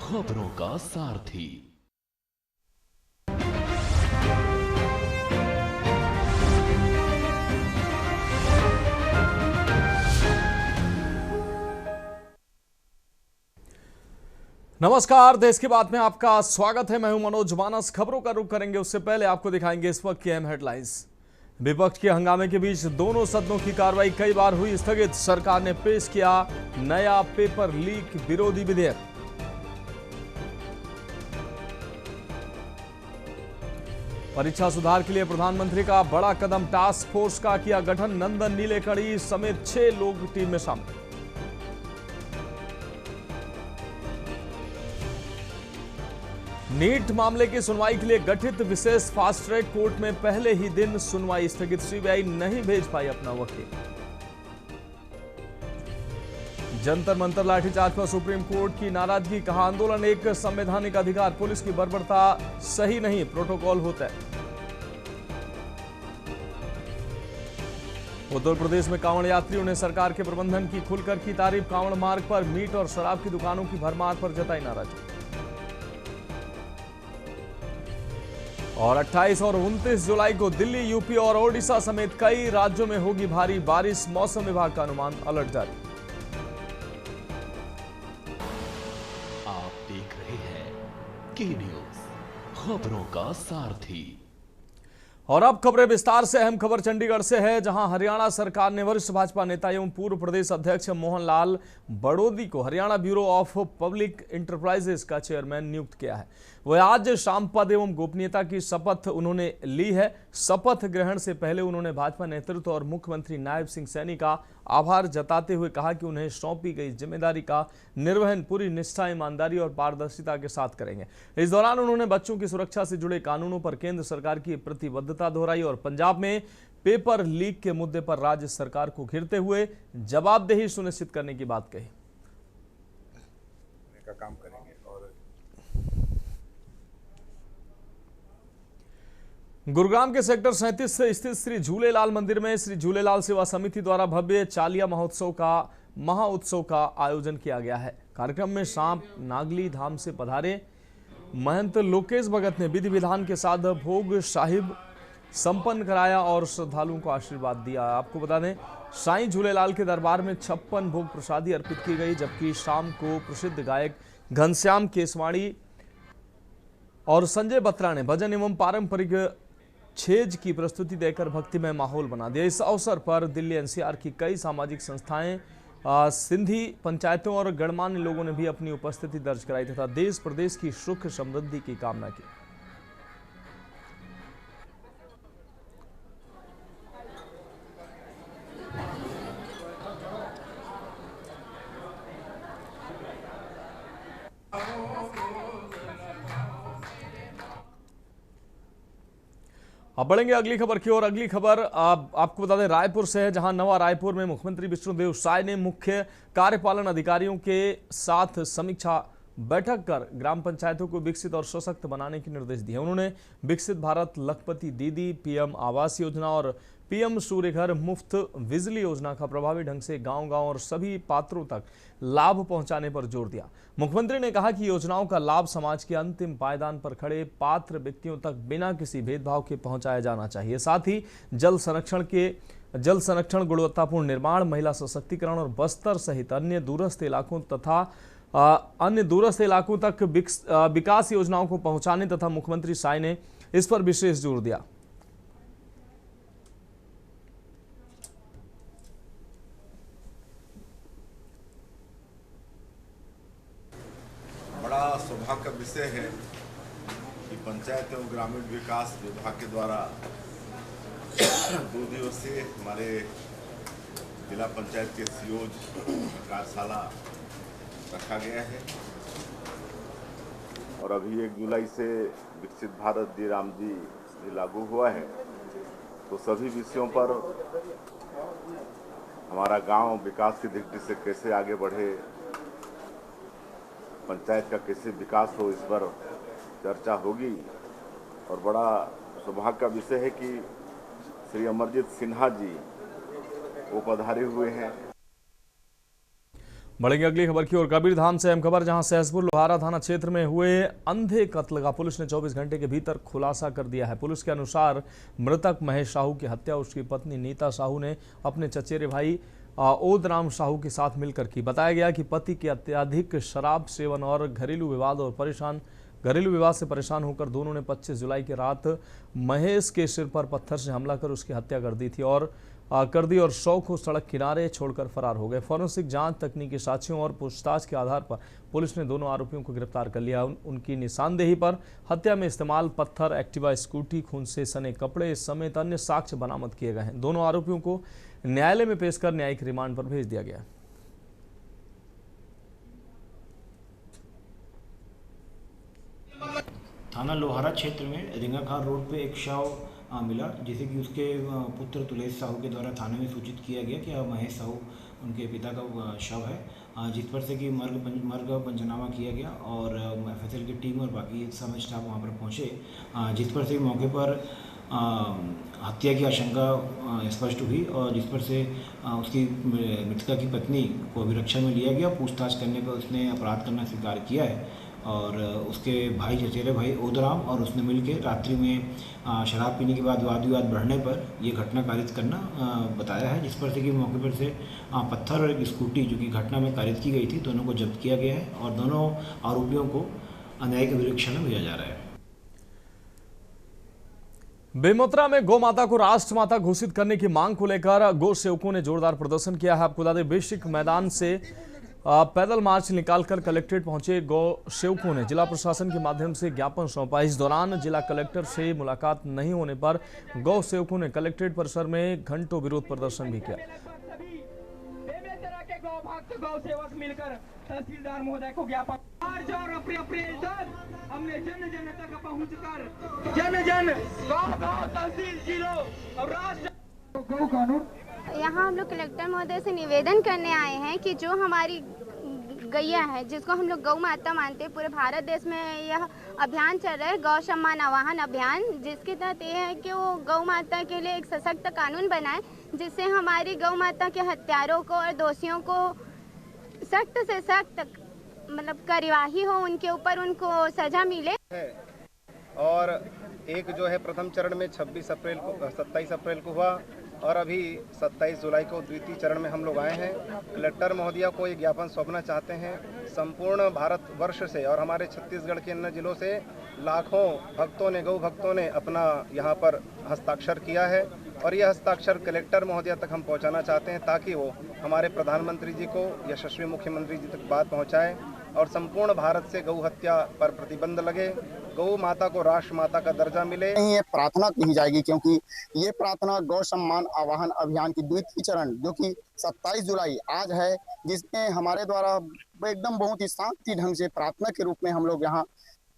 खबरों का सारथी। नमस्कार, देश की बात में आपका स्वागत है। मैं हूं मनोज मानस। खबरों का रुख करेंगे उससे पहले आपको दिखाएंगे इस वक्त की अहम हेडलाइंस। विपक्ष के हंगामे के बीच दोनों सदनों की कार्रवाई कई बार हुई स्थगित। सरकार ने पेश किया नया पेपर लीक विरोधी विधेयक। परीक्षा सुधार के लिए प्रधानमंत्री का बड़ा कदम, टास्क फोर्स का किया गठन। नंदन नीलेकणी समेत 6 लोग टीम में शामिल। नीट मामले की सुनवाई के लिए गठित विशेष फास्ट ट्रैक कोर्ट में पहले ही दिन सुनवाई स्थगित। सीबीआई नहीं भेज पाई अपना वकील। जंतर मंतर लाठीचार्ज पर सुप्रीम कोर्ट की नाराजगी, कहा आंदोलन एक संवैधानिक अधिकार, पुलिस की बर्बरता सही नहीं, प्रोटोकॉल होता है। उत्तर प्रदेश में कांवड़ यात्रियों ने सरकार के प्रबंधन की खुलकर की तारीफ। कांवड़ मार्ग पर मीट और शराब की दुकानों की भरमार पर जताई नाराजगी। और 28 और 29 जुलाई को दिल्ली, यूपी और ओडिशा समेत कई राज्यों में होगी भारी बारिश। मौसम विभाग का अनुमान, अलर्ट जारी। आप देख रहे हैं के न्यूज, खबरों का सारथी। और अब खबरें विस्तार से। अहम खबर चंडीगढ़ से है, जहां हरियाणा सरकार ने वरिष्ठ भाजपा नेता एवं पूर्व प्रदेश अध्यक्ष मोहनलाल बड़ोदी को Haryana bureau of public enterprises का चेयरमैन नियुक्त किया है। वह आज शाम पद एवं गोपनीयता की शपथ उन्होंने ली है। शपथ ग्रहण से पहले उन्होंने भाजपा नेतृत्व और मुख्यमंत्री नायब सिंह सैनी का आभार जताते हुए कहा कि उन्हें सौंपी गई जिम्मेदारी का निर्वहन पूरी निष्ठा, ईमानदारी और पारदर्शिता के साथ करेंगे। इस दौरान उन्होंने बच्चों की सुरक्षा से जुड़े कानूनों पर केंद्र सरकार की प्रतिबद्धता दोहराई और पंजाब में पेपर लीक के मुद्दे पर राज्य सरकार को घेरते हुए जवाबदेही सुनिश्चित करने की बात कही। का काम करेंगे। और गुरुग्राम के सेक्टर 37 से स्थित श्री झूलेलाल मंदिर में श्री झूलेलाल सेवा समिति द्वारा भव्य चालिया महाउत्सव का आयोजन किया गया है। कार्यक्रम में सांप नागली धाम से पधारे महंत लोकेश भगत ने विधि विधान के साथ भोग साहिब संपन्न कराया और श्रद्धालुओं को आशीर्वाद दिया। आपको बता दें, साईं झूलेलाल के दरबार में 56 भोग प्रसादी अर्पित की गई, जबकि शाम को प्रसिद्ध गायक घनश्याम केसवाणी और संजय बत्रा ने भजन एवं पारंपरिक छेज की प्रस्तुति देकर भक्तिमय माहौल बना दिया। इस अवसर पर दिल्ली एनसीआर की कई सामाजिक संस्थाएं, सिंधी पंचायतों और गणमान्य लोगों ने भी अपनी उपस्थिति दर्ज कराई तथा देश प्रदेश की सुख समृद्धि की कामना की। अब बढ़ेंगे अगली खबर की ओर। अगली खबर आपको बता दें रायपुर से है, जहां नवा रायपुर में मुख्यमंत्री विष्णुदेव साय ने मुख्य कार्यपालन अधिकारियों के साथ समीक्षा बैठक कर ग्राम पंचायतों को विकसित और सशक्त बनाने के निर्देश दिए। उन्होंने विकसित भारत लखपति दीदी, पीएम आवास योजना और पीएम सूर्य घर मुफ्त बिजली योजना का प्रभावी ढंग से गांव-गांव और सभी पात्रों तक लाभ पहुंचाने पर जोर दिया। मुख्यमंत्री ने कहा कि योजनाओं का लाभ समाज के अंतिम पायदान पर खड़े पात्र व्यक्तियों तक बिना किसी भेदभाव के पहुंचाया जाना चाहिए। साथ ही जल संरक्षण, गुणवत्तापूर्ण निर्माण, महिला सशक्तिकरण और बस्तर सहित अन्य दूरस्थ इलाकों तक विकास योजनाओं को पहुंचाने तथा मुख्यमंत्री साय ने इस पर विशेष जोर दिया। बड़ा सौभाग्य का विषय है कि पंचायत एवं ग्रामीण विकास विभाग के द्वारा 2 दिवसीय हमारे जिला पंचायत के सीओज कार्यशाला रखा गया है और अभी 1 जुलाई से विकसित भारत दी राम जी लागू हुआ है, तो सभी विषयों पर हमारा गांव विकास की दृष्टि से कैसे आगे बढ़े, पंचायत का कैसे विकास हो, इस पर चर्चा होगी। और बड़ा सौभाग्य का विषय है कि श्री अमरजीत सिन्हा जी वो पधारे हुए हैं। बढ़ेंगे अगली खबर की ओर। कबीरधाम से अहम खबर, जहां सहसपुर लोहारा थाना क्षेत्र में हुए अंधे कत्ल का पुलिस ने 24 घंटे के भीतर खुलासा कर दिया है। पुलिस के अनुसार मृतक महेश साहू की हत्या उसकी पत्नी नीता साहू ने अपने चचेरे भाई ओदराम साहू के साथ मिलकर की। बताया गया कि पति के अत्यधिक शराब सेवन और घरेलू विवाद से परेशान होकर दोनों ने 25 जुलाई की रात महेश के सिर पर पत्थर से हमला कर उसकी हत्या कर दी और शव को सड़क किनारे छोड़कर फरार हो गए। फॉरेंसिक जांच, तकनीकी साक्ष्यों और पूछताछ के आधार पर पुलिस ने दोनों आरोपियों को गिरफ्तार कर लिया। उनकी निशानदेही पर हत्या में इस्तेमाल पत्थर, एक्टिवा स्कूटी, खून से सने कपड़े समेत अन्य साक्ष्य बरामद किए गए हैं। दोनों आरोपियों को न्यायालय में पेश कर न्यायिक रिमांड पर भेज दिया गया। थाना लोहारा क्षेत्र में रिंगाखार रोड पे एक शव मिला, जिसे कि उसके पुत्र तुलेश साहू के द्वारा थाने में सूचित किया गया कि महेश साहू उनके पिता का शव है, जिस पर से कि मर्ग पंचनामा किया गया और एफएसएल की टीम और बाकी समय स्टाफ वहाँ पर पहुँचे, जिस पर से मौके पर हत्या की आशंका स्पष्ट हुई और जिस पर से उसकी मृतका की पत्नी को अभिरक्षा में लिया गया। पूछताछ करने पर उसने अपराध करना स्वीकार किया है और उसके भाई, चचेरे भाई ओदराम और उसने मिलकर रात्रि में शराब पीने के बाद वाद विवाद बढ़ने पर यह घटना कारित करना बताया है, जिस पर से कि मौके पर से पत्थर और एक स्कूटी जो कि घटना में कारित की गई थी, दोनों को जब्त किया गया है और दोनों आरोपियों को न्यायिक अभिरक्षा में भेजा जा रहा है। बेमेतरा में गौ माता को राष्ट्र माता घोषित करने की मांग को लेकर गौ सेवकों ने जोरदार प्रदर्शन किया है। आपको बता दें, बेसिक मैदान से पैदल मार्च निकालकर कलेक्ट्रेट पहुंचे गौ सेवकों ने जिला प्रशासन के माध्यम से ज्ञापन सौंपा। इस दौरान जिला कलेक्टर से मुलाकात नहीं होने पर गौ सेवकों ने कलेक्ट्रेट परिसर में घंटों विरोध प्रदर्शन भी किया। गौ सेवक मिलकर तहसीलदार महोदय को ज्ञापन 4 अप्रैल तक हमने जन जन तक पहुंचकर जन गांव तहसील जिलों और राष्ट्र गौ कानून यहाँ हम लोग कलेक्टर महोदय से निवेदन करने आए हैं कि जो हमारी गैया है, जिसको हम लोग गौ माता मानते हैं, पूरे भारत देश में यह अभियान चल रहा है, गौ सम्मान आवाहन अभियान, जिसके तहत ये है कि वो गौ माता के लिए एक सशक्त कानून बनाए, जिससे हमारी गौ माता के हत्यारों को और दोषियों को सख्त से सख्त कार्यवाही हो, उनके ऊपर उनको सजा मिले। और एक जो है प्रथम चरण में 27 अप्रैल को हुआ और अभी 27 जुलाई को द्वितीय चरण में हम लोग आए हैं। कलेक्टर महोदया को ये ज्ञापन सौंपना चाहते हैं। संपूर्ण भारतवर्ष से और हमारे छत्तीसगढ़ के अन्य जिलों से लाखों भक्तों ने, गौ भक्तों ने अपना यहाँ पर हस्ताक्षर किया है और यह हस्ताक्षर कलेक्टर महोदया तक हम पहुँचाना चाहते हैं ताकि वो हमारे प्रधानमंत्री जी को, यशस्वी मुख्यमंत्री जी तक बात पहुँचाएँ और संपूर्ण भारत से गौ हत्या पर प्रतिबंध लगे, गौ माता को राष्ट्र माता का दर्जा मिले। ये प्रार्थना की जाएगी क्योंकि ये प्रार्थना गौ सम्मान आवाहन अभियान की द्वितीय चरण जो कि 27 जुलाई आज है, जिसमें हमारे द्वारा एकदम बहुत ही शांति ढंग से प्रार्थना के रूप में हम लोग यहाँ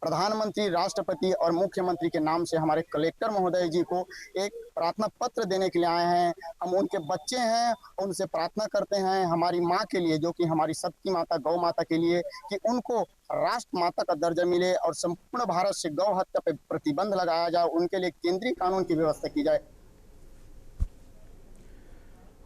प्रधानमंत्री, राष्ट्रपति और मुख्यमंत्री के नाम से हमारे कलेक्टर महोदय जी को एक प्रार्थना पत्र देने के लिए आए हैं। हम उनके बच्चे हैं, उनसे प्रार्थना करते हैं हमारी माँ के लिए, जो कि हमारी सबकी माता गौ माता के लिए, कि उनको राष्ट्र माता का दर्जा मिले और संपूर्ण भारत से गौ हत्या पर प्रतिबंध लगाया जाए, उनके लिए केंद्रीय कानून की व्यवस्था की जाए।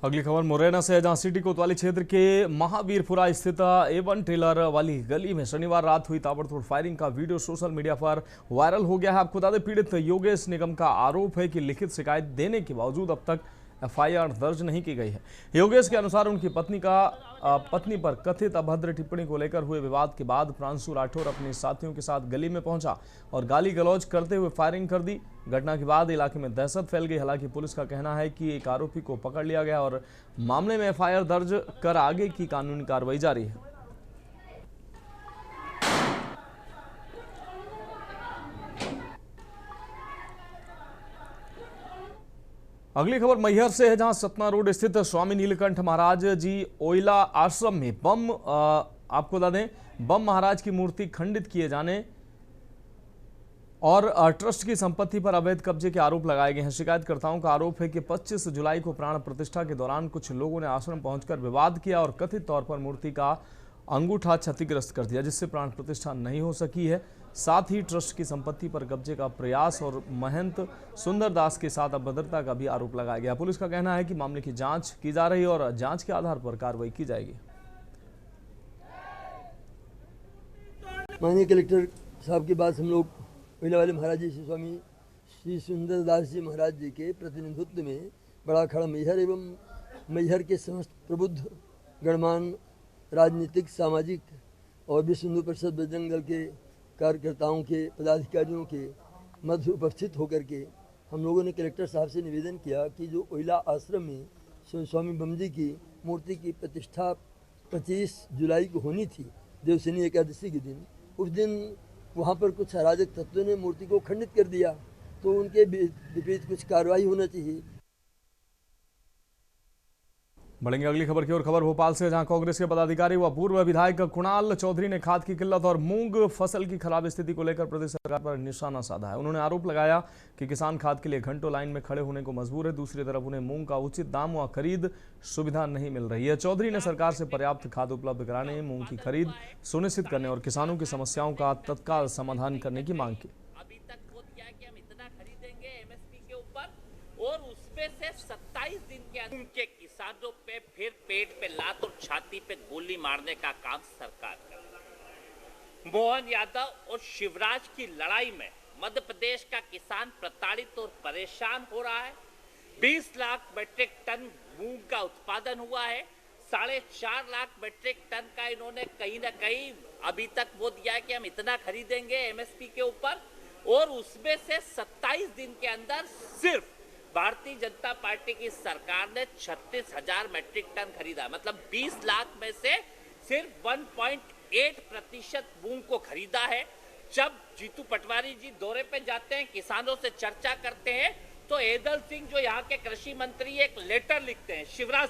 अगली खबर मुरैना से है, जहां सिटी कोतवाली क्षेत्र के महावीरपुरा स्थित A1 टेलर वाली गली में शनिवार रात हुई ताबड़तोड़ फायरिंग का वीडियो सोशल मीडिया पर वायरल हो गया है। आपको बता दें, पीड़ित योगेश निगम का आरोप है कि लिखित शिकायत देने के बावजूद अब तक FIR दर्ज नहीं की गई है। योगेश के अनुसार उनकी पत्नी पर कथित अभद्र टिप्पणी को लेकर हुए विवाद के बाद प्रांशु राठौर अपने साथियों के साथ गली में पहुंचा और गाली गलौज करते हुए फायरिंग कर दी। घटना के बाद इलाके में दहशत फैल गई। हालांकि पुलिस का कहना है कि एक आरोपी को पकड़ लिया गया और मामले में FIR दर्ज कर आगे की कानूनी कार्रवाई जारी है। अगली खबर मैहर से है, जहां सतना रोड स्थित स्वामी नीलकंठ महाराज जी ओइला आश्रम में आपको बता दें, बम महाराज की मूर्ति खंडित किए जाने और ट्रस्ट की संपत्ति पर अवैध कब्जे के आरोप लगाए गए हैं। शिकायतकर्ताओं का आरोप है कि 25 जुलाई को प्राण प्रतिष्ठा के दौरान कुछ लोगों ने आश्रम पहुंचकर विवाद किया और कथित तौर पर मूर्ति का अंगूठा क्षतिग्रस्त कर दिया, जिससे प्राण प्रतिष्ठा नहीं हो सकी है। साथ ही ट्रस्ट की संपत्ति पर कब्जे का प्रयास और महंत सुंदरदास के साथ अभद्रता का भी आरोप लगाया गया। पुलिस का कहना है कि मामले की जांच की जा रही है और जांच के आधार पर कार्रवाई की जाएगी। माननीय कलेक्टर साहब के बाद हम लोग महिला वाले महाराज जी स्वामी श्री सुंदरदास जी महाराज जी के प्रतिनिधित्व में बड़ा अखाड़ा मैहर एवं मैहर के समस्त प्रबुद्ध गणमान्य राजनीतिक, सामाजिक और विश्व हिंदू परिषद बजरंग दल के कार्यकर्ताओं के, पदाधिकारियों के मध्य उपस्थित होकर के हम लोगों ने कलेक्टर साहब से निवेदन किया कि जो ओइला आश्रम में स्वामी बम जी की मूर्ति की प्रतिष्ठा 25 जुलाई को होनी थी, देवशनी एकादशी के दिन, उस दिन वहाँ पर कुछ अराजक तत्वों ने मूर्ति को खंडित कर दिया, तो उनके विपरीत कुछ कार्रवाई होना चाहिए। बढ़ेंगे अगली खबर की ओर। खबर भोपाल से, जहां कांग्रेस के पदाधिकारी व पूर्व विधायक कुणाल चौधरी ने खाद की किल्लत और मूंग फसल की खराब स्थिति को लेकर प्रदेश सरकार पर निशाना साधा है। उन्होंने आरोप लगाया कि किसान खाद के लिए घंटों लाइन में खड़े होने को मजबूर है, दूसरी तरफ उन्हें मूंग का उचित दाम व खरीद सुविधा नहीं मिल रही है। चौधरी ने सरकार से पर्याप्त खाद उपलब्ध कराने, मूंग की खरीद सुनिश्चित करने और किसानों की समस्याओं का तत्काल समाधान करने की मांग की। और उसमें से 27 दिन के अंदर उनके किसानों पे फिर पेट पे लात और छाती पे गोली मारने का काम सरकार कर रही है। मोहन यादव और शिवराज की लड़ाई में मध्य प्रदेश का किसान प्रताड़ित और परेशान हो रहा है। 20 लाख मीट्रिक टन मूंग का उत्पादन हुआ है, 4.5 लाख मीट्रिक टन का इन्होंने कहीं ना कहीं अभी तक वो दिया है कि हम इतना खरीदेंगे एमएसपी के ऊपर, और उसमें से 27 दिन के अंदर सिर्फ भारतीय जनता पार्टी की सरकार ने 36,000 मीट्रिक टन खरीदा। मतलब 20 लाख में से सिर्फ 1.8% मूंग को खरीदा है। जब जीतू पटवारी जी दौरे पे जाते हैं, किसानों से चर्चा करते हैं, तो एदल सिंह जो यहाँ के कृषि मंत्री एक लेटर लिखते हैं शिवराज।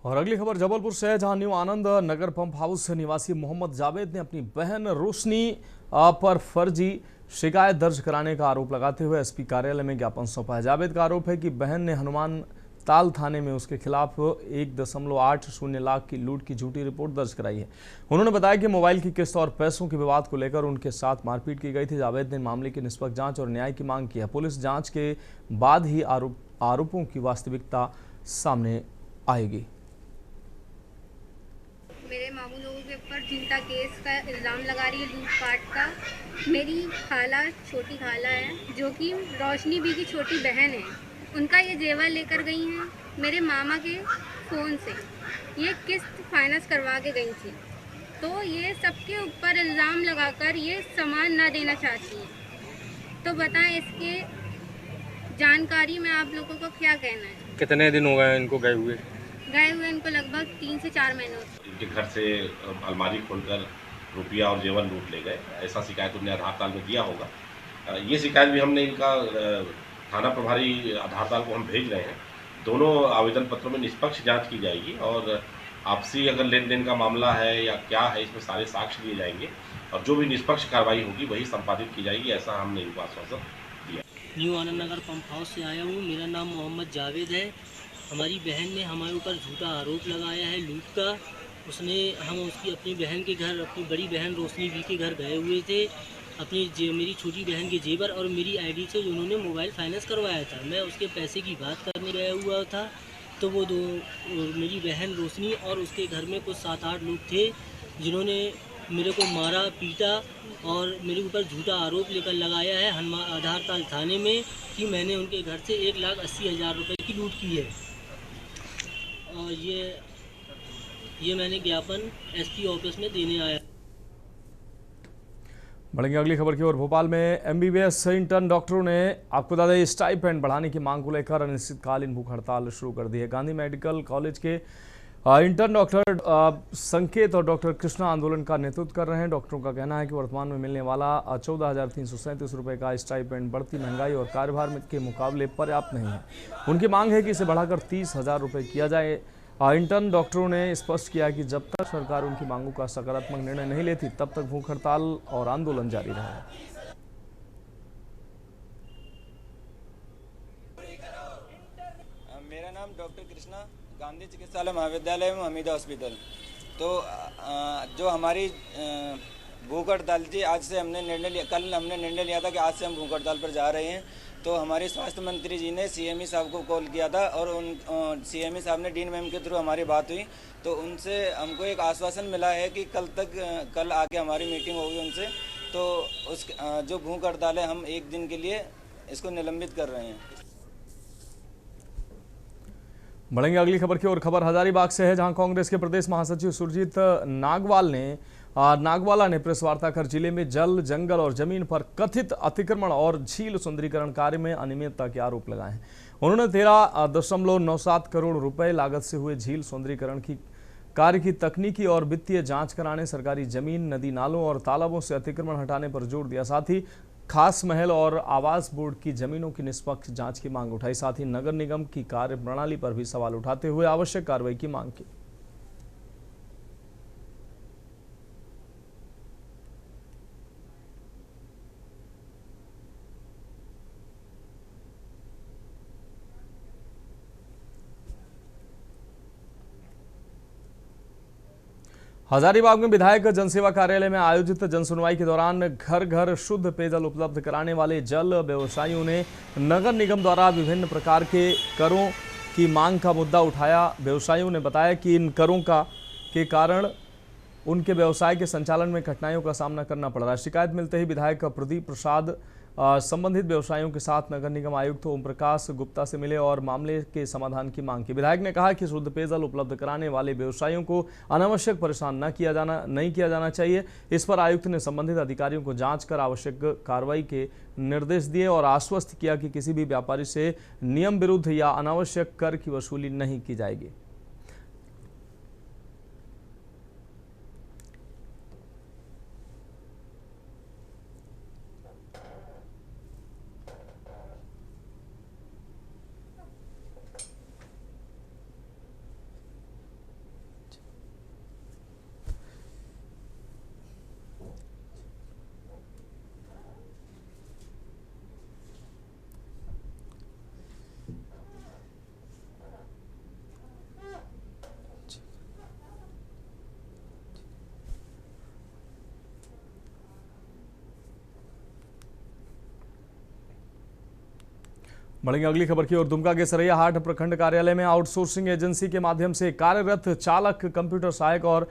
और अगली खबर जबलपुर से है, जहां new Anand Nagar pump house निवासी मोहम्मद जावेद ने अपनी बहन रोशनी पर फर्जी शिकायत दर्ज कराने का आरोप लगाते हुए एसपी कार्यालय में ज्ञापन सौंपा है। जावेद का आरोप है कि बहन ने हनुमान ताल थाने में उसके खिलाफ 1.80 लाख की लूट की झूठी रिपोर्ट दर्ज कराई है। उन्होंने बताया कि मोबाइल की किस्त और पैसों के विवाद को लेकर उनके साथ मारपीट की गई थी। जावेद ने मामले की निष्पक्ष जांच और न्याय की मांग की है। पुलिस जांच के बाद ही आरोपों की वास्तविकता सामने आएगी। मेरे मामू लोगों के ऊपर झूठा केस का इल्ज़ाम लगा रही है, लूटपाट का। मेरी खाला, छोटी खाला है, जो कि रोशनी भी की छोटी बहन है, उनका ये जेवर लेकर गई हैं मेरे मामा के फ़ोन से। ये किस्त फाइनेंस करवा के गई थी, तो ये सबके ऊपर इल्ज़ाम लगाकर ये सामान ना देना चाहती है। तो बताएं, इसके जानकारी में आप लोगों को क्या कहना है? कितने दिन हो गए इनको गए हुए इनको लगभग 3 से 4 महीनों। इनके घर से अलमारी खोलकर रुपया और जेवर लूट ले गए, ऐसा शिकायत उन्होंने आधार ताल में दिया होगा। ये शिकायत भी हमने इनका थाना प्रभारी आधार ताल को हम भेज रहे हैं। दोनों आवेदन पत्रों में निष्पक्ष जांच की जाएगी और आपसी अगर लेन देन का मामला है या क्या है, इसमें सारे साक्ष्य लिए जाएंगे और जो भी निष्पक्ष कार्रवाई होगी वही संपादित की जाएगी, ऐसा हमने इनको आश्वासन दिया। New Anand Nagar pump house से आया हूँ। मेरा नाम मोहम्मद जावेद है। हमारी बहन ने हमारे ऊपर झूठा आरोप लगाया है लूट का। हम उसकी अपनी बहन के घर, अपनी बड़ी बहन रोशनी भी के घर गए हुए थे। मेरी छोटी बहन के जेवर और मेरी आईडी से उन्होंने मोबाइल फाइनेंस करवाया था। मैं उसके पैसे की बात करने गया हुआ था, तो वो मेरी बहन रोशनी और उसके घर में कुछ 7-8 लोग थे, जिन्होंने मेरे को मारा, पीटा और मेरे ऊपर झूठा आरोप लेकर लगाया है आधार ताल थाने में कि मैंने उनके घर से 1,80,000 रुपये की लूट की है। और ये मैंने ज्ञापन एसपी ऑफिस में देने आया। बढ़ेंगे अगली खबर की ओर। भोपाल में एमबीबीएस इंटर्न डॉक्टरों ने आपको बता दें स्टाइपेंड बढ़ाने की मांग को लेकर अनिश्चितकालीन भूख हड़ताल शुरू कर दी है। गांधी मेडिकल कॉलेज के इंटर्न डॉक्टर संकेत और डॉक्टर कृष्णा आंदोलन का नेतृत्व कर रहे हैं। डॉक्टरों का कहना है कि वर्तमान में मिलने वाला 14,337 रुपये का स्टाइपेंड बढ़ती महंगाई और कार्यभार के मुकाबले पर्याप्त नहीं है। उनकी मांग है कि इसे बढ़ाकर 30,000 रुपये किया जाए। इंटर्न डॉक्टरों ने स्पष्ट किया कि जब तक सरकार उनकी मांगों का सकारात्मक निर्णय नहीं लेती तब तक भूख हड़ताल और आंदोलन जारी रहेगा। मेरा नाम डॉक्टर कृष्णा, गांधी चिकित्सालय महाविद्यालय में हमीदा हॉस्पिटल। तो जो हमारी भूख हड़ताल थी, आज से हमने निर्णय लिया, कल हमने निर्णय लिया था कि आज से हम भूख हड़ताल पर जा रहे हैं। तो हमारे स्वास्थ्य मंत्री जी ने सीएमई साहब को कॉल किया था और उन सीएमई साहब ने डीन मैम के थ्रू हमारी बात हुई, तो उनसे हमको एक आश्वासन मिला है कि कल आके हमारी मीटिंग होगी उनसे, तो उस जो भूख हड़ताल है हम 1 दिन के लिए इसको निलंबित कर रहे हैं। बढ़ेंगे अगली खबर की ओर। खबर हजारीबाग से है, जहां कांग्रेस के प्रदेश महासचिव सुरजीत नागवाला ने प्रेस वार्ता कर जिले में जल, जंगल और जमीन पर कथित अतिक्रमण और झील सुंदरीकरण कार्य में अनियमितता के आरोप लगाए हैं। उन्होंने 13.97 करोड़ रुपए लागत से हुए झील सुंदरीकरण की कार्य की तकनीकी और वित्तीय जांच कराने, सरकारी जमीन, नदी नालों और तालाबों से अतिक्रमण हटाने पर जोर दिया। साथ ही खास महल और आवास बोर्ड की जमीनों की निष्पक्ष जांच की मांग उठाई। साथ ही नगर निगम की कार्य प्रणाली पर भी सवाल उठाते हुए आवश्यक कार्रवाई की मांग की। हजारीबाग में विधायक जनसेवा कार्यालय में आयोजित जनसुनवाई के दौरान घर घर शुद्ध पेयजल उपलब्ध कराने वाले जल व्यवसायियों ने नगर निगम द्वारा विभिन्न प्रकार के करों की मांग का मुद्दा उठाया। व्यवसायियों ने बताया कि इन करों के कारण उनके व्यवसाय के संचालन में कठिनाइयों का सामना करना पड़ रहा है। शिकायत मिलते ही विधायक प्रदीप प्रसाद संबंधित व्यवसायियों के साथ नगर निगम आयुक्त ओम प्रकाश गुप्ता से मिले और मामले के समाधान की मांग की। विधायक ने कहा कि शुद्ध पेयजल उपलब्ध कराने वाले व्यवसायियों को अनावश्यक परेशान नहीं किया जाना चाहिए। इस पर आयुक्त ने संबंधित अधिकारियों को जांच कर आवश्यक कार्रवाई के निर्देश दिए और आश्वस्त किया कि किसी भी व्यापारी से नियम विरुद्ध या अनावश्यक कर की वसूली नहीं की जाएगी। बढ़ेंगे अगली खबर की ओर। दुमका के सरैया हाट प्रखंड कार्यालय में आउटसोर्सिंग एजेंसी के माध्यम से कार्यरत चालक, कंप्यूटर सहायक और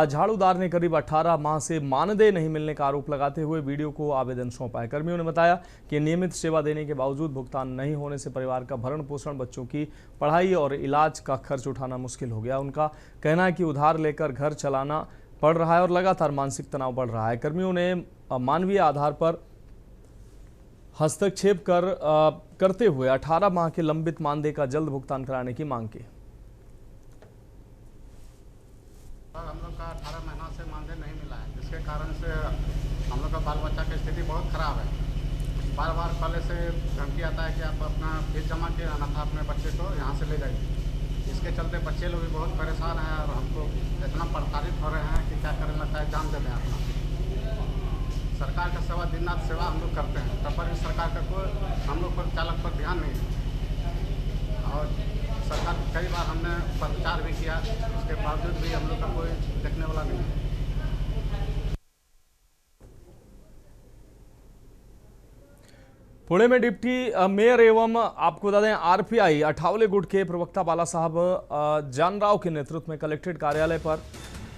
झाड़ूदार ने करीब 18 माह से मानदेय नहीं मिलने का आरोप लगाते हुए वीडियो को आवेदन सौंपा है। कर्मियों ने बताया कि नियमित सेवा देने के बावजूद भुगतान नहीं होने से परिवार का भरण पोषण, बच्चों की पढ़ाई और इलाज का खर्च उठाना मुश्किल हो गया। उनका कहना है कि उधार लेकर घर चलाना पड़ रहा है और लगातार मानसिक तनाव बढ़ रहा है। कर्मियों ने मानवीय आधार पर हस्तक्षेप करते हुए 18 माह के लंबित मानदेय का जल्द भुगतान कराने की मांग की। हम लोग का 18 महीना से मानदेय नहीं मिला है, जिसके कारण से हम लोग का बाल बच्चा की स्थिति बहुत खराब है। बार बार पहले से धमकी आता है कि आप अपना फीस जमा किए, अन्यथा अपने बच्चे को यहाँ से ले जाइए। इसके चलते बच्चे लोग भी बहुत परेशान हैं और हमको इतना प्रताड़ित हो रहे हैं कि क्या करें, लगता है जान दे दें अपना। सरकार का सेवा, दिन रात सेवा हम लोग करते हैं, तब पर भी सरकार का कोई हम लोग पर, चालक पर ध्यान नहीं है। और सरकार कई बार हमने प्रचार भी किया, उसके बावजूद भी हम लोग का कोई देखने वाला नहीं है। पुणे में डिप्टी मेयर एवं आपको बता दें आरपीआई अठावले गुट के प्रवक्ता बाला साहब जानराव के नेतृत्व में कलेक्ट्रेट कार्यालय पर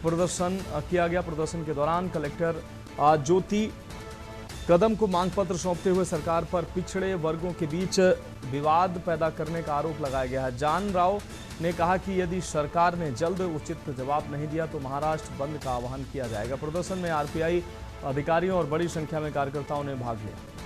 प्रदर्शन किया गया। प्रदर्शन के दौरान कलेक्टर ज्योति कदम को मांग पत्र सौंपते हुए सरकार पर पिछड़े वर्गों के बीच विवाद पैदा करने का आरोप लगाया गया है। जानराव ने कहा कि यदि सरकार ने जल्द उचित जवाब नहीं दिया तो महाराष्ट्र बंद का आह्वान किया जाएगा। प्रदर्शन में आरपीआई अधिकारियों और बड़ी संख्या में कार्यकर्ताओं ने भाग लिया।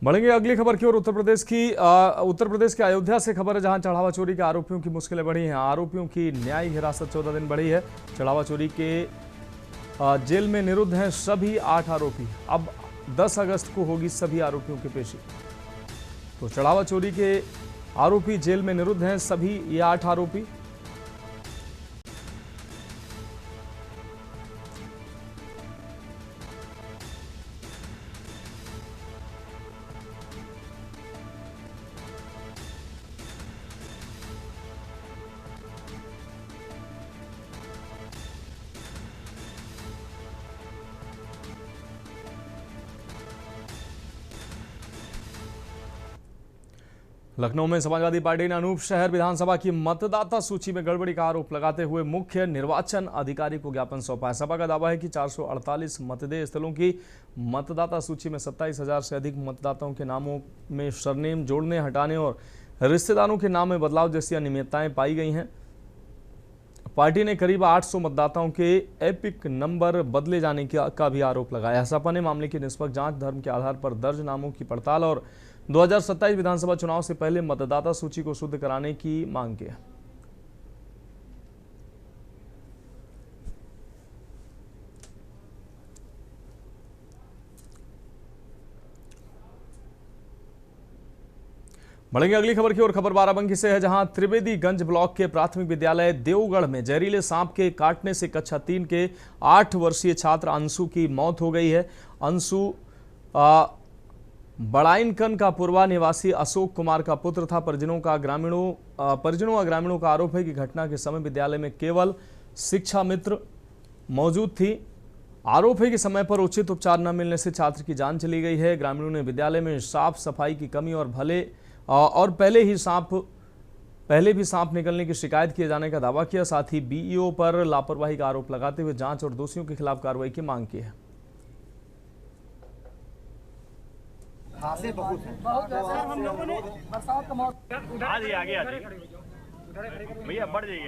बढ़ेंगे अगली खबर की ओर। उत्तर प्रदेश के अयोध्या से खबर है, जहां चढ़ावा चोरी के आरोपियों की मुश्किलें बढ़ी हैं। आरोपियों की न्यायिक हिरासत 14 दिन बढ़ी है। चढ़ावा चोरी के जेल में निरुद्ध हैं सभी 8 आरोपी। अब 10 अगस्त को होगी सभी आरोपियों की पेशी। तो चढ़ावा चोरी के आरोपी जेल में निरुद्ध हैं सभी ये 8 आरोपी। लखनऊ में समाजवादी पार्टी ने अनूप शहर विधानसभा की मतदाता सूची में गड़बड़ी का आरोप लगाते हुए मुख्य निर्वाचन अधिकारी को ज्ञापन सौंपा है। सपा का दावा है कि 448 मतदेय स्थलों की मतदाता सूची में 27,000 से अधिक मतदाताओं के नामों में सरनेम जोड़ने, हटाने और रिश्तेदारों के नाम में बदलाव जैसी अनियमितताएं पाई गई हैं। पार्टी ने करीब 800 मतदाताओं के एपिक नंबर बदले जाने का भी आरोप लगाया। सपा ने मामले की निष्पक्ष जांच, धर्म के आधार पर दर्ज नामों की पड़ताल और 2027 विधानसभा चुनाव से पहले मतदाता सूची को शुद्ध कराने की मांग की है। बढ़ेंगे अगली खबर की ओर। खबर बाराबंकी से है, जहां त्रिवेदीगंज ब्लॉक के प्राथमिक विद्यालय देवगढ़ में जहरीले सांप के काटने से कक्षा 3 के 8 वर्षीय छात्र अंशु की मौत हो गई है। अंशु बड़ाइनकन का पूर्वा निवासी अशोक कुमार का पुत्र था। परिजनों और ग्रामीणों का आरोप है कि घटना के समय विद्यालय में केवल शिक्षा मित्र मौजूद थी। आरोप है कि समय पर उचित उपचार न मिलने से छात्र की जान चली गई है। ग्रामीणों ने विद्यालय में साफ सफाई की कमी और पहले भी सांप निकलने की शिकायत किए जाने का दावा किया। साथ ही बीईओ पर लापरवाही का आरोप लगाते हुए जांच और दोषियों के खिलाफ कार्रवाई की मांग की है। घासें बहुत हैं। सर हम लोगों ने बरसात का मौसम आ गया भैया बढ़ जाइए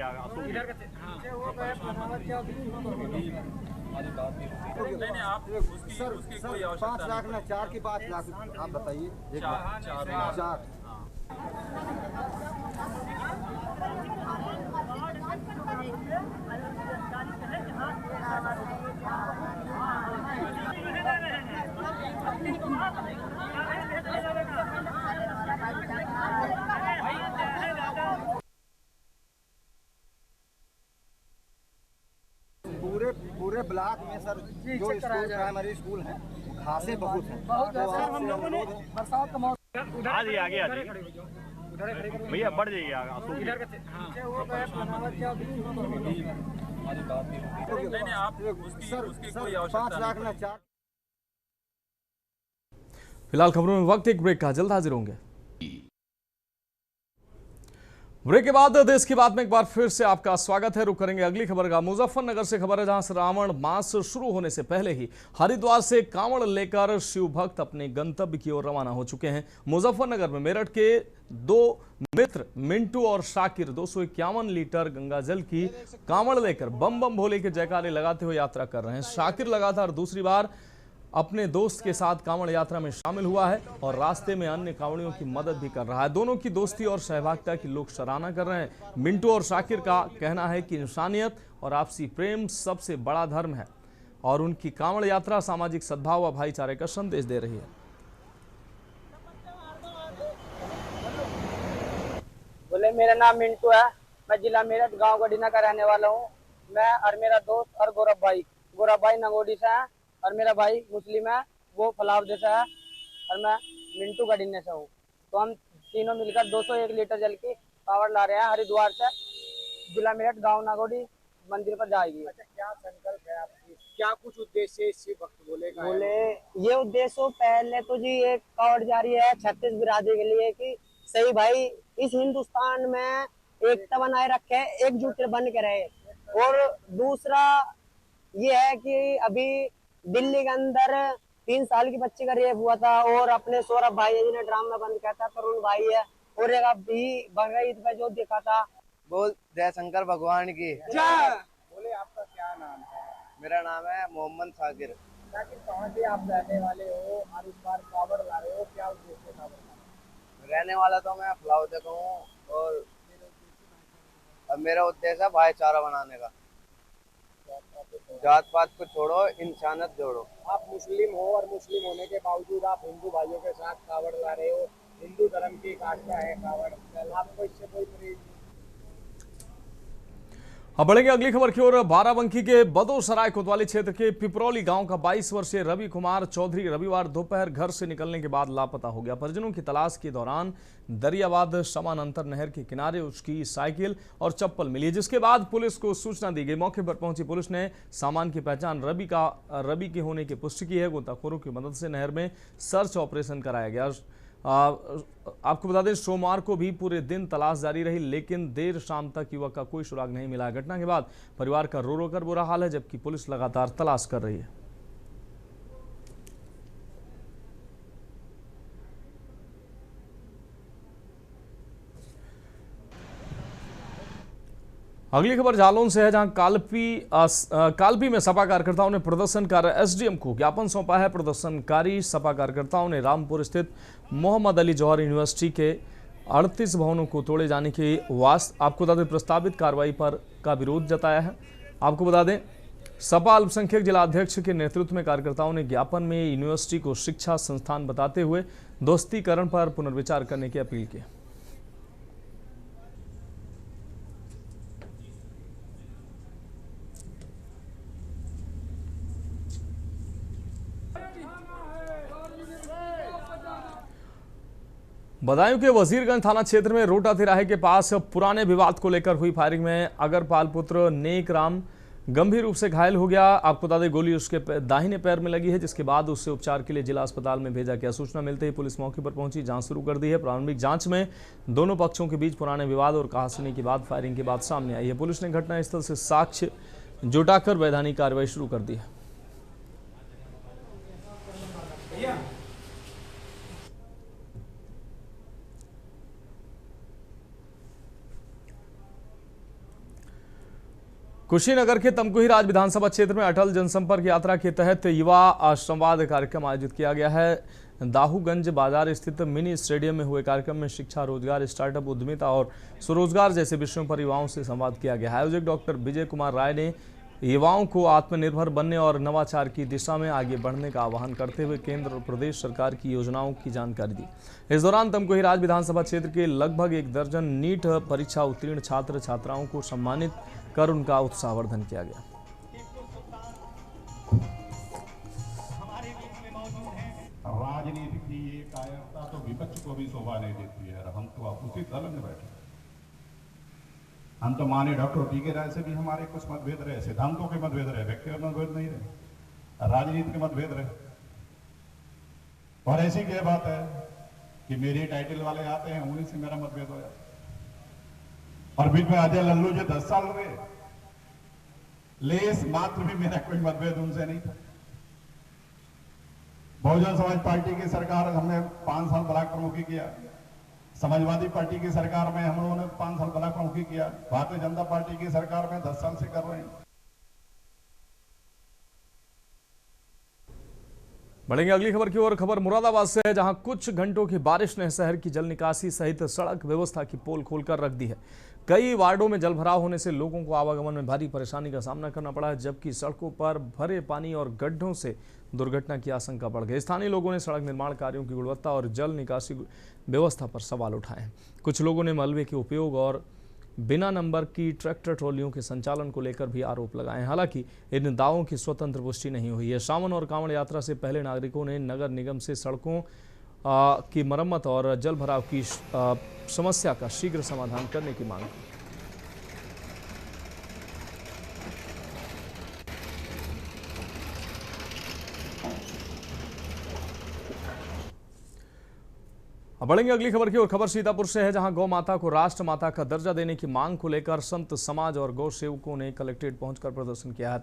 नहीं आप उसकी कोई आवश्यकता 5 लाख ना 4 की 5 लाख आप बताइए। 4 पूरे ब्लॉक में सर जो स्कूल प्राइमरी स्कूल हैं घासें बहुत हैं। सर हम लोगों ने बरसात का मौसम आ गया भैया बढ़ जाइए नहीं आप उसकी कोई आवश्यकता 5 लाख ना 4। फिलहाल खबरों में वक्त एक ब्रेक का, जल्द हाजिर होंगे। ब्रेक के बाद देश की बात में एक बार फिर से आपका स्वागत है। रुक करेंगे अगली खबर का। मुजफ्फरनगर से खबर है, जहां श्रावण मास शुरू होने से पहले ही हरिद्वार से कांवड़ लेकर शिव भक्त अपने गंतव्य की ओर रवाना हो चुके हैं। मुजफ्फरनगर में मेरठ के 2 मित्र मिंटू और शाकिर 251 लीटर गंगा जल की कांवड़ लेकर बम बम भोले के जयकारे लगाते हुए यात्रा कर रहे हैं। शाकिर लगातार दूसरी बार अपने दोस्त के साथ कांवड़ यात्रा में शामिल हुआ है और रास्ते में अन्य कांवड़ियों की मदद भी कर रहा है। दोनों की दोस्ती और सहभागिता की लोग सराहना कर रहे हैं। मिंटू और शाकिर का कहना है कि इंसानियत और आपसी प्रेम सबसे बड़ा धर्म है और उनकी कांवड़ यात्रा सामाजिक सद्भाव व भाईचारे का संदेश दे रही है। बोले मेरा नाम मिंटू है, मैं जिला मेरठ गांव गडीना का रहने वाला हूँ। मैं और मेरा दोस्त और गौरव भाई नगोडी से है और मेरा भाई मुस्लिम है, वो फलावदे से है और मैं मिंटू गडीने से हूँ। तो हम तीनों मिलकर 201 लीटर जल की पावर ला रहे हैं हरिद्वार से जिला मेरठ गांव नागोडी मंदिर पर जाएगी। अच्छा, क्या संकल्प है आपकी, क्या कुछ उद्देश्य शिव भक्त बोले ये उद्देश्य पहले तो जी एक कावड़ जारी है 36 बिरादरी के लिए कि सही भाई इस हिंदुस्तान में एकता बनाए रखे, एकजुट बन के रहे। और दूसरा ये है कि अभी दिल्ली के अंदर 3 साल की बच्ची का रेप हुआ था और अपने सौरभ भाई जिन्हें ड्राम में बंद किया था, तरुण भाई है, और एक अभी बकरीद पे जो देखा था। बोल जय शंकर भगवान की जय। बोले आपका क्या नाम है? मेरा नाम है मोहम्मद शाकिर। शाकिर कहाँ से आप रहने वाले हो और इस बार कावड़ ला रहे हो, क्या उद्देश्य था? रहने वाला तो मैं फलावदे का हूँ और अब मेरा उद्देश्य है भाईचारा बनाने का। जात पात को छोड़ो, इंसानियत जोड़ो। आप मुस्लिम हो और मुस्लिम होने के बावजूद आप हिंदू भाइयों के साथ कावड़ ला रहे हो। हिंदू धर्म की एक आस्था है कावड़, आपको इससे कोई प्रेरित? अब बढ़ेंगे अगली खबर की ओर। बाराबंकी के बदोसराय कोतवाली क्षेत्र के पिपरौली गांव का 22 वर्षीय रवि कुमार चौधरी रविवार दोपहर घर से निकलने के बाद लापता हो गया। परिजनों की तलाश के दौरान दरियाबाद समानांतर नहर के किनारे उसकी साइकिल और चप्पल मिली, जिसके बाद पुलिस को सूचना दी गई। मौके पर पहुंची पुलिस ने सामान की पहचान रवि के होने की पुष्टि की है। गोताखोरों की मदद से नहर में सर्च ऑपरेशन कराया गया। आपको बता दें, सोमवार को भी पूरे दिन तलाश जारी रही, लेकिन देर शाम तक युवक का कोई सुराग नहीं मिला। घटना के बाद परिवार का रो रो कर बुरा हाल है, जबकि पुलिस लगातार तलाश कर रही है। अगली खबर जालौन से है, जहां कालपी में सपा कार्यकर्ताओं ने प्रदर्शन कर एसडीएम को ज्ञापन सौंपा है। प्रदर्शनकारी सपा कार्यकर्ताओं ने रामपुर स्थित मोहम्मद अली जौहर यूनिवर्सिटी के 38 भवनों को तोड़े जाने की आपको बता दें प्रस्तावित कार्रवाई पर का विरोध जताया है। आपको बता दें, सपा अल्पसंख्यक जिला अध्यक्ष के नेतृत्व में कार्यकर्ताओं ने ज्ञापन में यूनिवर्सिटी को शिक्षा संस्थान बताते हुए दोस्तीकरण पर पुनर्विचार करने की अपील की। बदायूं के वजीरगंज थाना क्षेत्र में रोटा तिराहे के पास पुराने विवाद को लेकर हुई फायरिंग में अगरपाल पुत्र नेक राम गंभीर रूप से घायल हो गया। आपको बता दें, गोली उसके दाहिने पैर में लगी है, जिसके बाद उससे उपचार के लिए जिला अस्पताल में भेजा गया। सूचना मिलते ही पुलिस मौके पर पहुंची, जांच शुरू कर दी है। प्रारंभिक जांच में दोनों पक्षों के बीच पुराने विवाद और कहासुनी की बात फायरिंग के बाद सामने आई है। पुलिस ने घटनास्थल से साक्ष्य जुटाकर वैधानिक कार्रवाई शुरू कर दी है। कुशीनगर के तमकुही राज विधानसभा क्षेत्र में अटल जनसंपर्क यात्रा के तहत युवा संवाद कार्यक्रम आयोजित किया गया है। दाहूगंज बाजार स्थित मिनी स्टेडियम में हुए कार्यक्रम में शिक्षा, रोजगार, स्टार्टअप, उद्यमिता और स्वरोजगार जैसे विषयों पर युवाओं से संवाद किया गया। आयोजक डॉक्टर विजय कुमार राय ने युवाओं को आत्मनिर्भर बनने और नवाचार की दिशा में आगे बढ़ने का आह्वान करते हुए केंद्र और प्रदेश सरकार की योजनाओं की जानकारी दी। इस दौरान तमकुही राज विधानसभा क्षेत्र के लगभग 1 दर्जन नीट परीक्षा उत्तीर्ण छात्र छात्राओं को सम्मानित कर उनका उत्साहवर्धन किया गया। राजनीति की ये कायरता तो विपक्ष को भी शोभा नहीं देती है। हम तो उसी दल में बैठे, हम तो माने डॉक्टर टीके राय से भी हमारे कुछ मतभेद रहे, सिद्धांतों के मतभेद रहे, व्यक्तिगत मतभेद नहीं रहे, राजनीति के मतभेद रहे। और ऐसी क्या बात है कि मेरे टाइटल वाले आते हैं, उन्हीं से मेरा मतभेद हो जाता है। और बीच में अजय लल्लू जो 10 साल रहे, लेस मात्र भी मेरा कोई मतभेद उनसे नहीं था। बहुजन समाज पार्टी की सरकार हमने 5 साल ब्लॉक प्रमुखी किया, समाजवादी पार्टी की सरकार में हम लोगों ने 5 साल ब्लॉक प्रमुखी किया, भारतीय जनता पार्टी की सरकार में 10 साल से कर रहे हैं। बढ़ेंगे अगली खबर की ओर। खबर मुरादाबाद से है, जहां कुछ घंटों की बारिश ने शहर की जल निकासी सहित सड़क व्यवस्था की पोल खोलकर रख दी है। कई वार्डों में जलभराव होने से लोगों को आवागमन में भारी परेशानी का सामना करना पड़ा है, जबकि सड़कों पर भरे पानी और गड्ढों से दुर्घटना की आशंका बढ़ गई। स्थानीय लोगों ने सड़क निर्माण कार्यों की गुणवत्ता और जल निकासी व्यवस्था पर सवाल उठाए हैं। कुछ लोगों ने मलबे के उपयोग और बिना नंबर की ट्रैक्टर ट्रॉलियों के संचालन को लेकर भी आरोप लगाए हैं। हालांकि इन दावों की स्वतंत्र पुष्टि नहीं हुई है। सावन और कांवड़ यात्रा से पहले नागरिकों ने नगर निगम से सड़कों की मरम्मत और जल भराव की समस्या का शीघ्र समाधान करने की मांग की। अब बढ़ेंगे अगली खबर की ओर। खबर सीतापुर से है, जहां गौ माता को राष्ट्र माता का दर्जा देने की मांग को लेकर संत समाज और गौ सेवकों ने कलेक्ट्रेट पहुंचकर प्रदर्शन किया है।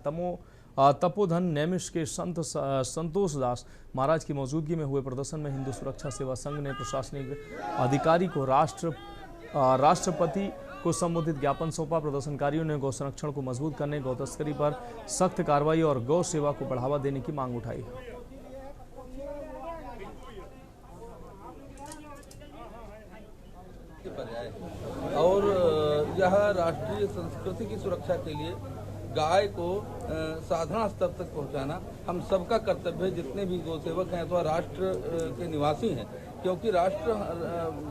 तपोधन नैमिष के संत संतोष दास महाराज की मौजूदगी में हुए प्रदर्शन में हिंदू सुरक्षा सेवा संघ ने प्रशासनिक अधिकारी को राष्ट्रपति को संबोधित ज्ञापन सौंपा। प्रदर्शनकारियों ने गौ संरक्षण को मजबूत करने, गौ तस्करी पर सख्त कार्रवाई और गौ सेवा को बढ़ावा देने की मांग उठाई। और यह राष्ट्रीय संस्कृति की सुरक्षा के लिए गाय को साधना स्तर तक पहुंचाना हम सबका कर्तव्य है, जितने भी गौसेवक हैं अथवा राष्ट्र के निवासी हैं, क्योंकि राष्ट्र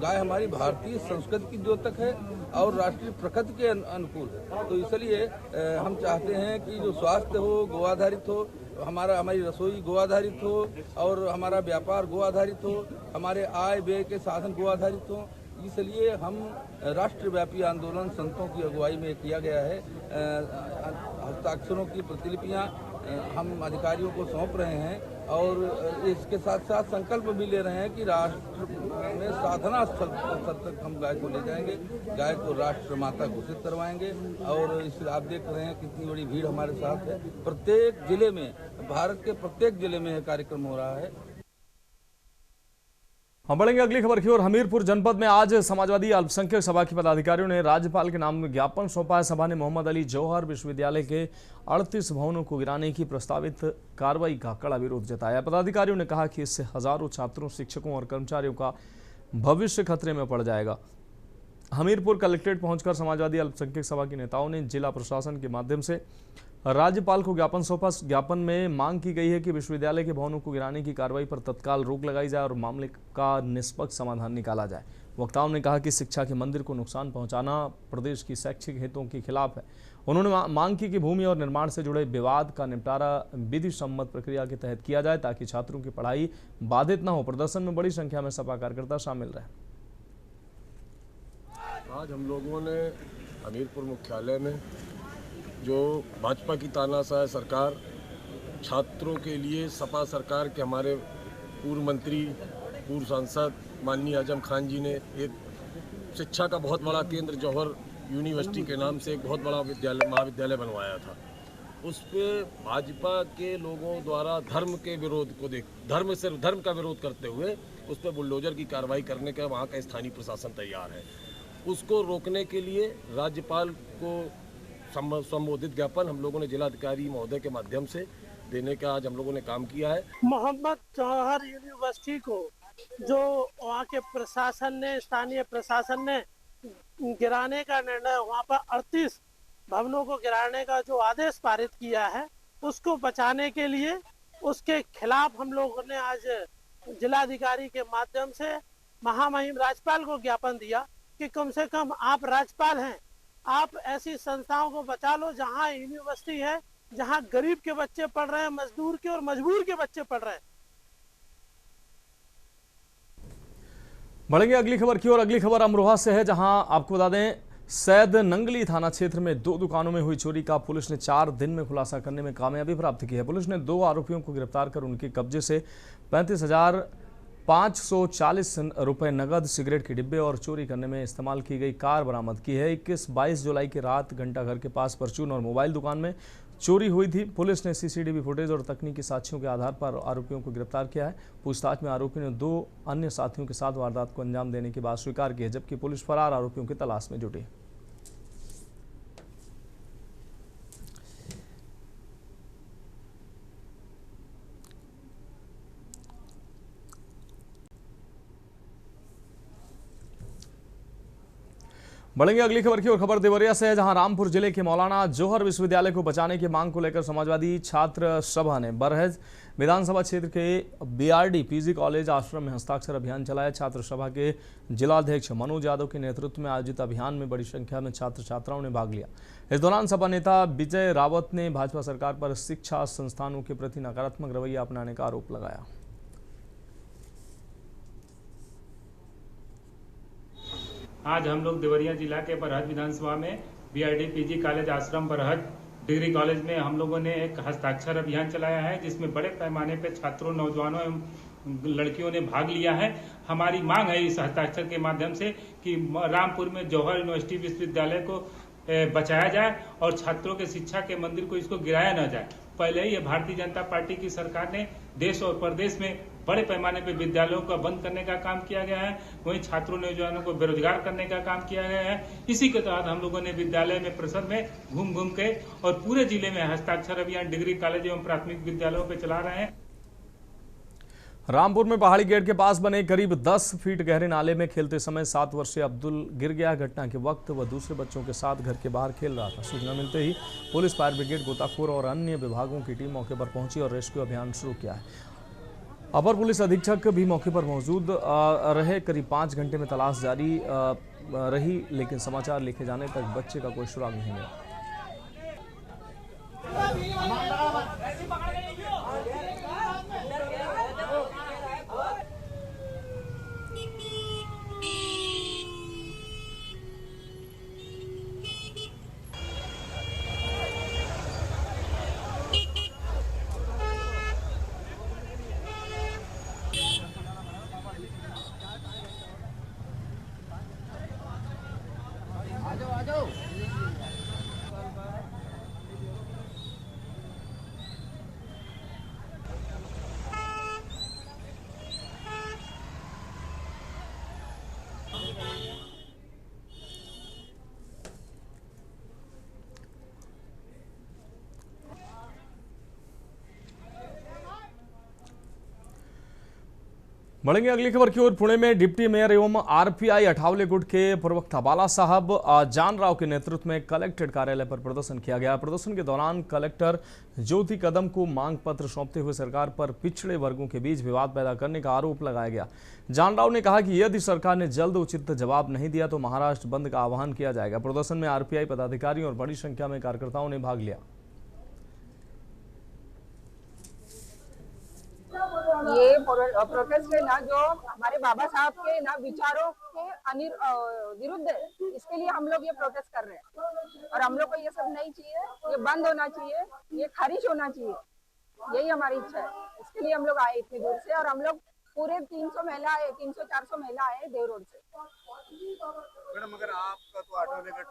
गाय हमारी भारतीय संस्कृति की द्योतक है और राष्ट्रीय प्रकृति के अनुकूल है। तो इसलिए हम चाहते हैं कि जो स्वास्थ्य हो गो आधारित हो, हमारी रसोई गो आधारित हो और हमारा व्यापार गो आधारित हो, हमारे आय व्यय के साधन गो आधारित हो। इसलिए हम राष्ट्रव्यापी आंदोलन संतों की अगुवाई में किया गया है। हस्ताक्षरों की प्रतिलिपियां हम अधिकारियों को सौंप रहे हैं और इसके साथ साथ संकल्प भी ले रहे हैं कि राष्ट्र में साधना स्तर तक हम गाय को ले जाएंगे, गाय को राष्ट्र माता घोषित करवाएंगे। और इस आप देख रहे हैं कितनी बड़ी भीड़ हमारे साथ है। प्रत्येक जिले में, भारत के प्रत्येक जिले में यह कार्यक्रम हो रहा है। हम बढ़ेंगे अगली खबर की ओर। हमीरपुर जनपद में आज समाजवादी अल्पसंख्यक सभा के पदाधिकारियों ने राज्यपाल के नाम में ज्ञापन सौंपा है। सभा ने मोहम्मद अली जौहर विश्वविद्यालय के 38 भवनों को गिराने की प्रस्तावित कार्रवाई का कड़ा विरोध जताया। पदाधिकारियों ने कहा कि इससे हजारों छात्रों, शिक्षकों और कर्मचारियों का भविष्य खतरे में पड़ जाएगा। हमीरपुर कलेक्ट्रेट पहुंचकर समाजवादी अल्पसंख्यक सभा के नेताओं ने जिला प्रशासन के माध्यम से राज्यपाल को ज्ञापन सौंपा। ज्ञापन में मांग की गई है कि विश्वविद्यालय के भवनों को गिराने की कार्रवाई पर तत्काल रोक लगाई जाए और मामले का निष्पक्ष समाधान निकाला जाए। वक्ताओं ने कहा कि शिक्षा के मंदिर को नुकसान पहुंचाना प्रदेश की शैक्षिक हितों के खिलाफ है। उन्होंने मांग की कि भूमि और निर्माण से जुड़े विवाद का निपटारा विधि सम्मत प्रक्रिया के तहत किया जाए ताकि छात्रों की पढ़ाई बाधित न हो। प्रदर्शन में बड़ी संख्या में सपा कार्यकर्ता शामिल रहे। आज हम लोगों ने हमीरपुर मुख्यालय में जो भाजपा की तानाशाह सरकार, छात्रों के लिए सपा सरकार के हमारे पूर्व मंत्री, पूर्व सांसद माननीय आजम खान जी ने एक शिक्षा का बहुत बड़ा केंद्र जौहर यूनिवर्सिटी के नाम से एक बहुत बड़ा महाविद्यालय बनवाया था। उस पर भाजपा के लोगों द्वारा धर्म का विरोध करते हुए उस पर बुलडोजर की कार्रवाई करने का वहाँ का स्थानीय प्रशासन तैयार है। उसको रोकने के लिए राज्यपाल को संबोधित ज्ञापन हम लोगों ने जिलाधिकारी महोदय के माध्यम से देने का आज हम लोगों ने काम किया है। मोहम्मद जौहर यूनिवर्सिटी को जो वहाँ के प्रशासन ने, स्थानीय प्रशासन ने गिराने का निर्णय, वहाँ पर 38 भवनों को गिराने का जो आदेश पारित किया है, उसको बचाने के लिए उसके खिलाफ हम लोगों ने आज जिलाधिकारी के माध्यम से महामहिम राज्यपाल को ज्ञापन दिया कि कम से कम आप राज्यपाल हैं, आप ऐसी संस्थाओं को बचा लो जहां यूनिवर्सिटी है, जहां गरीब के बच्चे पढ़ रहे हैं, मजदूर के और मजबूर के बच्चे पढ़ रहे हैं। बढ़ेंगे अगली खबर की ओर। अगली खबर अमरोहा से है, जहां आपको बता दें सैद नंगली थाना क्षेत्र में 2 दुकानों में हुई चोरी का पुलिस ने 4 दिन में खुलासा करने में कामयाबी प्राप्त की है। पुलिस ने 2 आरोपियों को गिरफ्तार कर उनके कब्जे से 35,540 रुपए नगद, सिगरेट के डिब्बे और चोरी करने में इस्तेमाल की गई कार बरामद की है। 21-22 जुलाई की रात घंटाघर के पास परचून और मोबाइल दुकान में चोरी हुई थी। पुलिस ने सीसीटीवी फुटेज और तकनीकी साक्ष्यों के आधार पर आरोपियों को गिरफ्तार किया है। पूछताछ में आरोपी ने 2 अन्य साथियों के साथ वारदात को अंजाम देने की बात स्वीकार की है, जबकि पुलिस फरार आरोपियों की तलाश में जुटी। बढ़ेंगे अगली खबर की ओर। खबर देवरिया से है, जहां रामपुर जिले के मौलाना जौहर विश्वविद्यालय को बचाने की मांग को लेकर समाजवादी छात्र सभा ने बरहेज विधानसभा क्षेत्र के बीआरडी पीजी कॉलेज आश्रम में हस्ताक्षर अभियान चलाया। छात्र सभा के जिलाध्यक्ष मनोज यादव के नेतृत्व में आयोजित अभियान में बड़ी संख्या में छात्र छात्राओं ने भाग लिया। इस दौरान सपा नेता विजय रावत ने भाजपा सरकार पर शिक्षा संस्थानों के प्रति नकारात्मक रवैया अपनाने का आरोप लगाया। आज हम लोग देवरिया जिला के बरहज विधानसभा में बीआरडी पीजी कॉलेज आश्रम बरहज डिग्री कॉलेज में हम लोगों ने एक हस्ताक्षर अभियान चलाया है, जिसमें बड़े पैमाने पर छात्रों, नौजवानों एवं लड़कियों ने भाग लिया है। हमारी मांग है इस हस्ताक्षर के माध्यम से कि रामपुर में जौहर यूनिवर्सिटी विश्वविद्यालय को बचाया जाए और छात्रों के शिक्षा के मंदिर को इसको गिराया न जाए। पहले ही भारतीय जनता पार्टी की सरकार ने देश और प्रदेश में बड़े पैमाने पर विद्यालयों का बंद करने का काम किया गया है, वहीं छात्रों नौजवानों को बेरोजगार करने का काम किया गया है। इसी के तहत हम लोगों ने विद्यालय में परिसर में घूम के और पूरे जिले में हस्ताक्षर अभियान डिग्री कॉलेज एवं प्राथमिक विद्यालयों पर चला रहे हैं। रामपुर में पहाड़ी गेट के पास बने करीब 10 फीट गहरे नाले में खेलते समय 7 वर्षीय अब्दुल गिर गया। घटना के वक्त वह दूसरे बच्चों के साथ घर के बाहर खेल रहा था। सूचना मिलते ही पुलिस, फायर ब्रिगेड, गोताखोर और अन्य विभागों की टीम मौके पर पहुंची और रेस्क्यू अभियान शुरू किया है। अपर पुलिस अधीक्षक भी मौके पर मौजूद रहे। करीब 5 घंटे में तलाश जारी रही, लेकिन समाचार लिखे जाने तक बच्चे का कोई सुराग नहीं मिला। बढ़ेंगे अगली खबर की ओर। पुणे में डिप्टी मेयर एवं आरपीआई अठावले गुट के प्रवक्ता बाला साहब जान राव के नेतृत्व में कलेक्ट्रेट कार्यालय पर प्रदर्शन किया गया। प्रदर्शन के दौरान कलेक्टर ज्योति कदम को मांग पत्र सौंपते हुए सरकार पर पिछड़े वर्गों के बीच विवाद पैदा करने का आरोप लगाया गया। जान राव ने कहा कि यदि सरकार ने जल्द उचित जवाब नहीं दिया तो महाराष्ट्र बंद का आह्वान किया जाएगा। प्रदर्शन में आरपीआई पदाधिकारियों और बड़ी संख्या में कार्यकर्ताओं ने भाग लिया। ये प्रोटेस्ट है ना, जो हमारे बाबा साहब के ना विचारों के विरुद्ध है, इसके लिए हम लोग ये प्रोटेस्ट कर रहे हैं। और हम लोग को ये सब नहीं चाहिए, ये बंद होना चाहिए, ये खारिज होना चाहिए, यही हमारी इच्छा है। इसके लिए हम लोग आए इतनी दूर से, और हम लोग पूरे 300 महिला आए, 300-400 महिला आए देव रोड से। मैडम, अगर आपका तो आठवले गठ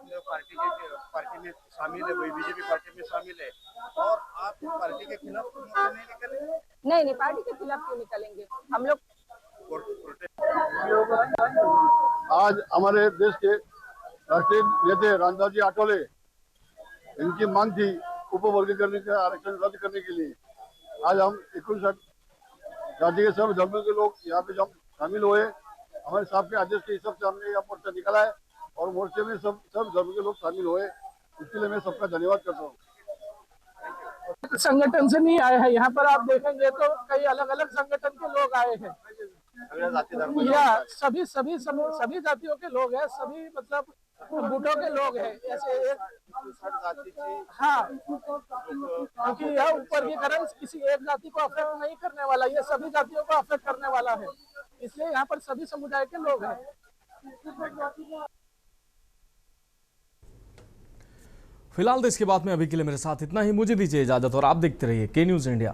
पार्टी में शामिल है, बीजेपी पार्टी में शामिल है, और आप पार्टी के खिलाफ नहीं निकले? नहीं, पार्टी के खिलाफ क्यों निकलेंगे हम लोग। आज हमारे देश के राष्ट्रीय नेता रामदास जी आठवले, इनकी मांग थी उपवर्गीकरण का आरक्षण रद्द करने के लिए। आज हम 59 जाति के सब धर्मों के लोग यहाँ पे जब शामिल हुए, हमारे साहब के आदेश के हिसाब से हमने यह मोर्चा निकाला है और मोर्चे में सब धर्म के लोग शामिल हुए। इसके लिए मैं सबका धन्यवाद करता हूँ। संगठन से नहीं आए हैं, यहाँ पर आप देखेंगे तो कई अलग अलग संगठन के लोग आए हैं। या सभी जातियों के लोग हैं, सभी मतलब गुटों के लोग हैं। ऐसे हाँ, क्योंकि यह वर्गीकरण किसी एक जाति को अफेक्ट नहीं करने वाला, ये सभी जातियों को अफेक्ट करने वाला है, इसलिए यहाँ पर सभी समुदाय के लोग हैं। फिलहाल देश के बाद में अभी के लिए मेरे साथ इतना ही। मुझे दीजिए इजाजत और आप देखते रहिए के न्यूज़ इंडिया।